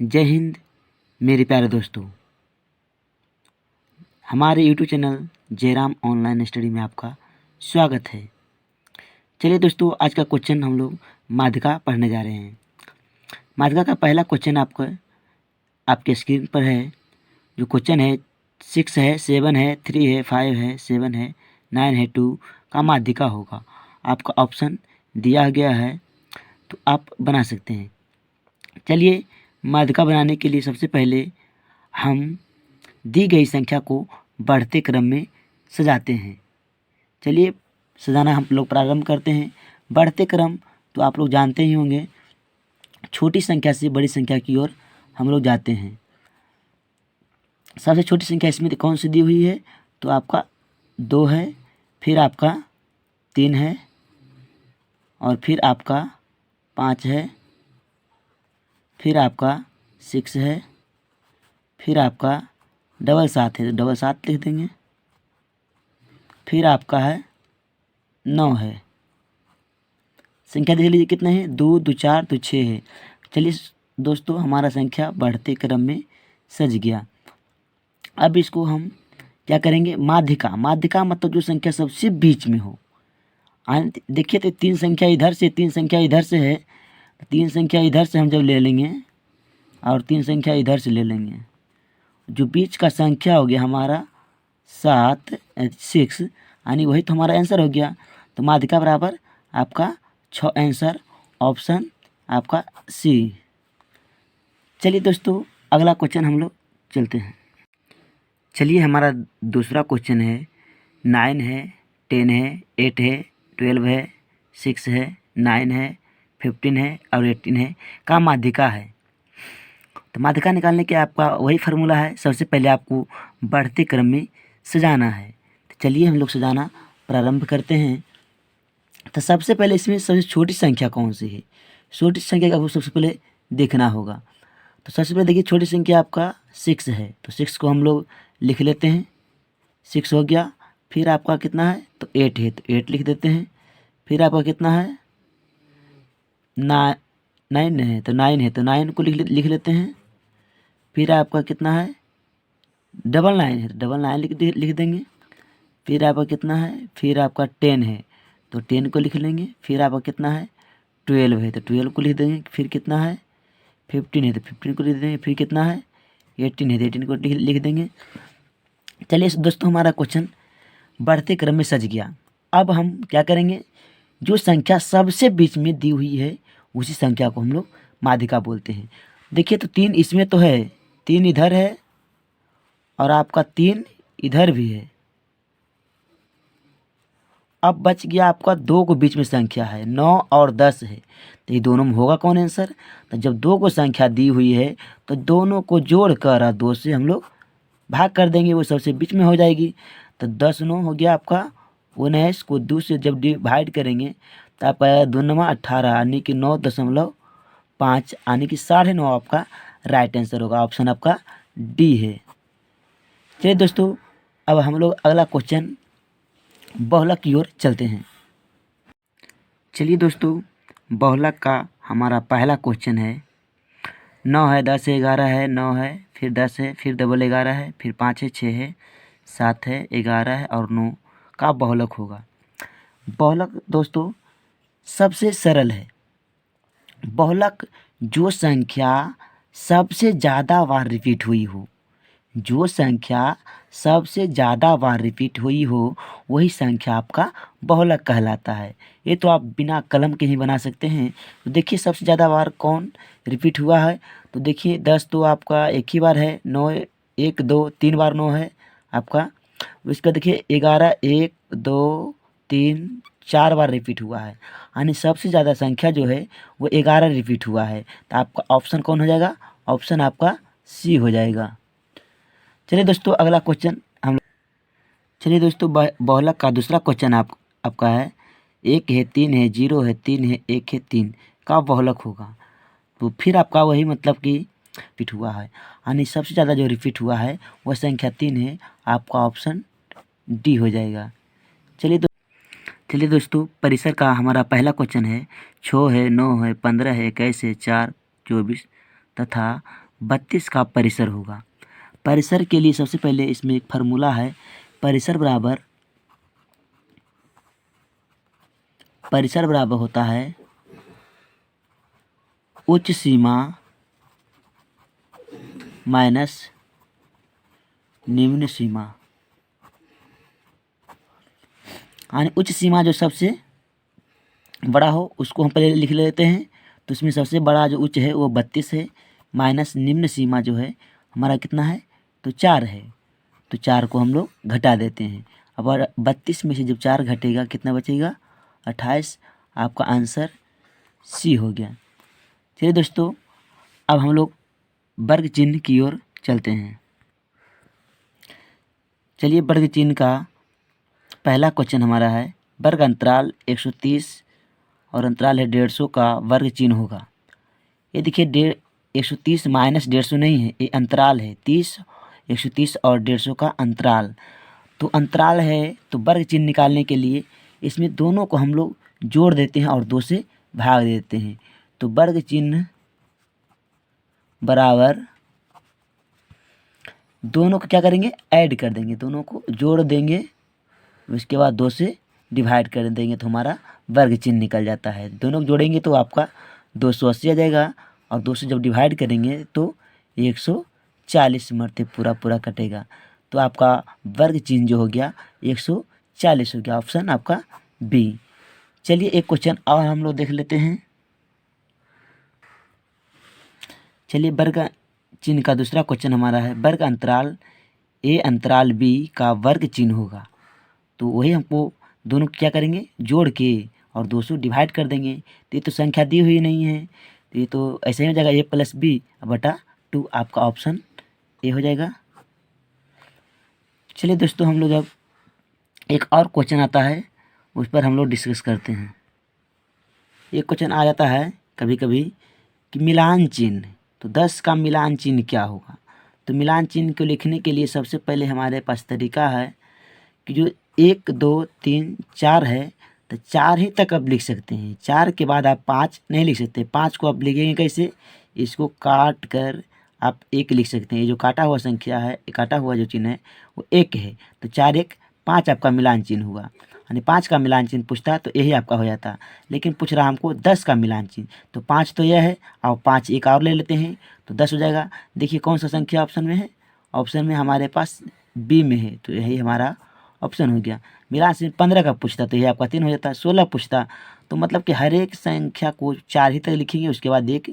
जय हिंद मेरे प्यारे दोस्तों। हमारे YouTube channel Jairam online study में आपका स्वागत है। चलिए दोस्तों, आज का क्वेश्चन हम लोग माध्यिका पढ़ने जा रहे हैं। माध्यिका का पहला क्वेश्चन आपके स्क्रीन पर है। जो क्वेश्चन है 6 है, 7 है, 3 है, 5 है, 7 है, 9 है, 2 का माध्यिका होगा। आपका ऑप्शन दिया गया है, तो आप बना सकते हैं। चलिए, माध्यिका बनाने के लिए सबसे पहले हम दी गई संख्या को बढ़ते क्रम में सजाते हैं। चलिए, सजाना हम लोग प्रारंभ करते हैं। बढ़ते क्रम तो आप लोग जानते ही होंगे, छोटी संख्या से बड़ी संख्या की ओर हम लोग जाते हैं। सबसे छोटी संख्या इसमें कौन सी दी हुई है? तो आपका 2 है, फिर आपका 3 है, और फिर आपका 5 है, फिर आपका 6 है, फिर आपका 7 है, तो 7 लिख देंगे। फिर आपका है 9 है। संख्या देख लीजिए कितने हैं, 2, 2, 4, 2, 6 है। चलिए दोस्तों, हमारा संख्या बढ़ते क्रम में सज गया। अब इसको हम क्या करेंगे? माध्यिका। माध्यिका मतलब जो संख्या सबसे बीच में हो। देखिए, तो 3 संख्या इधर से, 3 संख्या इधर से है। 3 संख्या इधर से हम जब ले लेंगे और 3 संख्या इधर से ले लेंगे, जो बीच का संख्या हो गया हमारा 6, यानी वही तो हमारा आंसर हो गया। तो माध्यिका बराबर आपका 6 आंसर, ऑप्शन आपका सी। चलिए दोस्तों, अगला क्वेश्चन हम लोग चलते हैं। चलिए, हमारा दूसरा क्वेश्चन है। 9 है, 10 है, 8 है, 12 है, 6 है, 9 है, 15 है और 18 है का माध्यिका है। तो माध्यिका निकालने के आपका वही फार्मूला है। सबसे पहले आपको बढ़ते क्रम में सजाना है। तो चलिए हम लोग सजाना प्रारंभ करते हैं। तो सबसे पहले इसमें सबसे छोटी संख्या कौन सी है? छोटी संख्या का आपको सबसे पहले देखना होगा। तो सबसे पहले देखिए, छोटी संख्या आपका 6 है, तो 6 को हम लोग लिख लेते हैं। 6 हो गया। फिर आपका कितना है? तो 8 है, तो 8 लिख देते हैं। फिर आपका कितना है? 9 है, तो 9 है, तो 9 को लिख लेते हैं। फिर आपका कितना है? 9 है, तो 9 लिख देंगे। फिर आपका कितना है? फिर आपका 10 है, तो 10 को लिख लेंगे। फिर आपका कितना है? 12 है, तो 12 को लिख देंगे। फिर कितना है? 15 है, तो 15 को लिख देंगे। फिर कितना है? 18 है, तो 18 को लिख देंगे। चलिए दोस्तों, हमारा क्वेश्चन बढ़ते क्रम में सज गया। अब हम क्या करेंगे? जो संख्या सबसे बीच में दी हुई है उसी संख्या को हम लोग माध्यिका बोलते हैं। देखिए, तो 3 इसमें तो है, 3 इधर है और आपका 3 इधर भी है। अब बच गया आपका 2 को बीच में संख्या है, 9 और 10 है। तो ये दोनों में होगा कौन आंसर? तो जब 2 को संख्या दी हुई है तो दोनों को जोड़कर 2 से हम लोग भाग कर देंगे, वो सबसे बीच में हो जाएगी। तो 10 9 हो गया आपका 19 को 2 से जब डिवाइड करेंगे तो आपका 2 9 18, यानी कि 9.5, यानी कि 9.5 आपका राइट आंसर होगा। ऑप्शन आपका डी है। चलिए दोस्तों, अब हम लोग अगला क्वेश्चन बहुलक की ओर चलते हैं। चलिए दोस्तों, बहुलक का हमारा पहला क्वेश्चन है। 9 है, 10 है, 11 है, 9 है, फिर 10 है, फिर डबल 11 है, फिर 5 है, 6 है, 7 है, 11 है और 9 का बहुलक होगा। बहुलक दोस्तों सबसे सरल है। बहुलक जो संख्या सबसे ज़्यादा बार रिपीट हुई हो, जो संख्या सबसे ज़्यादा बार रिपीट हुई हो वही संख्या आपका बहुलक कहलाता है। ये तो आप बिना कलम के ही बना सकते हैं। तो देखिए, सबसे ज़्यादा बार कौन रिपीट हुआ है? तो देखिए, 10 तो आपका एक ही बार है, 9 1 2 3 बार 9 है आपका। इसका देखिए 11 1 2 3 4 बार रिपीट हुआ है, यानी सबसे ज़्यादा संख्या जो है वो 11 रिपीट हुआ है। तो आपका ऑप्शन कौन हो जाएगा? ऑप्शन आपका सी हो जाएगा। चलिए दोस्तों, अगला क्वेश्चन हम चलिए दोस्तों, बहुलक का दूसरा क्वेश्चन आपका है। 1 है, 3 है, 0 है, 3 है, 1 है, 3 का बहुलक होगा। तो फिर आपका वही मतलब कि रिपीट हुआ है, यानी सबसे ज़्यादा जो रिपीट हुआ है वह संख्या 3 है। आपका ऑप्शन डी हो जाएगा। चलिए दोस्तों, परिसर का हमारा पहला क्वेश्चन है। 6 है, 9 है, 15 है, 21 है, 4, 24 तथा 32 का परिसर होगा। परिसर के लिए सबसे पहले इसमें एक फार्मूला है, परिसर बराबर होता है उच्च सीमा माइनस निम्न सीमा। यानी उच्च सीमा जो सबसे बड़ा हो उसको हम पहले लिख लेते हैं। तो इसमें सबसे बड़ा जो उच्च है वो 32 है, माइनस निम्न सीमा जो है हमारा कितना है, तो 4 है। तो 4 को हम लोग घटा देते हैं। अब 32 में से जब 4 घटेगा कितना बचेगा, 28। आपका आंसर सी हो गया। चलिए दोस्तों, अब हम लोग वर्ग चिन्ह की ओर चलते हैं। चलिए, वर्ग चिन्ह का पहला क्वेश्चन हमारा है, वर्ग अंतराल 130 और अंतराल है 150 का वर्ग चिन्ह होगा। ये देखिए 130 माइनस 150 नहीं है, ये अंतराल है 130 और 150 का अंतराल। तो अंतराल है तो वर्ग चिन्ह निकालने के लिए इसमें दोनों को हम लोग जोड़ देते हैं और 2 से भाग देते हैं। तो वर्ग चिन्ह बराबर दोनों को क्या करेंगे, ऐड कर देंगे, दोनों को जोड़ देंगे, उसके बाद 2 से डिवाइड कर देंगे तो हमारा वर्ग चिन्ह निकल जाता है। दोनों को जोड़ेंगे तो आपका 280 आ जाएगा और 2 से जब डिवाइड करेंगे तो 140 मरते पूरा कटेगा। तो आपका वर्ग चिन्ह जो हो गया 140 हो गया। ऑप्शन आपका बी। चलिए एक क्वेश्चन और हम लोग देख लेते हैं। चलिए वर्ग चिन्ह का दूसरा क्वेश्चन हमारा है, वर्ग अंतराल ए अंतराल बी का वर्ग चिन्ह होगा। तो वही हमको दोनों को क्या करेंगे, जोड़ के और 200 डिवाइड कर देंगे। तो ये तो संख्या दी हुई नहीं है, तो ये तो ऐसे ही हो जाएगा a + b/2। आपका ऑप्शन ए हो जाएगा। चलिए दोस्तों, हम लोग अब एक और क्वेश्चन आता है उस पर हम लोग डिस्कस करते हैं। एक क्वेश्चन आ जाता है कभी कभी कि मिलान चिन्ह, तो 10 का मिलान चिन्ह क्या होगा। तो मिलान चिन्ह को लिखने के लिए सबसे पहले हमारे पास तरीका है कि जो 1 2 3 4 है तो 4 ही तक आप लिख सकते हैं। 4 के बाद आप 5 नहीं लिख सकते। 5 को आप लिखेंगे कैसे, इसको काट कर आप 1 लिख सकते हैं। ये जो काटा हुआ संख्या है, काटा हुआ जो चिन्ह है वो 1 है। तो 4 1 5 आपका मिलान चिन्ह हुआ। यानी 5 का मिलान चिन्ह पूछता तो यही आपका हो जाता। लेकिन पूछ रहा हमको 10 का मिलान चिन्ह, तो 5 तो यह है और 5 एक और ले लेते हैं तो 10 हो जाएगा। देखिए कौन सा संख्या ऑप्शन में है, ऑप्शन में हमारे पास बी में है, तो यही हमारा ऑप्शन हो गया। मिलान चिन्ह 15 का पूछता तो ये आपका 3 हो जाता। 16 पूछता तो मतलब कि हर एक संख्या को 4 ही तक लिखेंगे, उसके बाद 1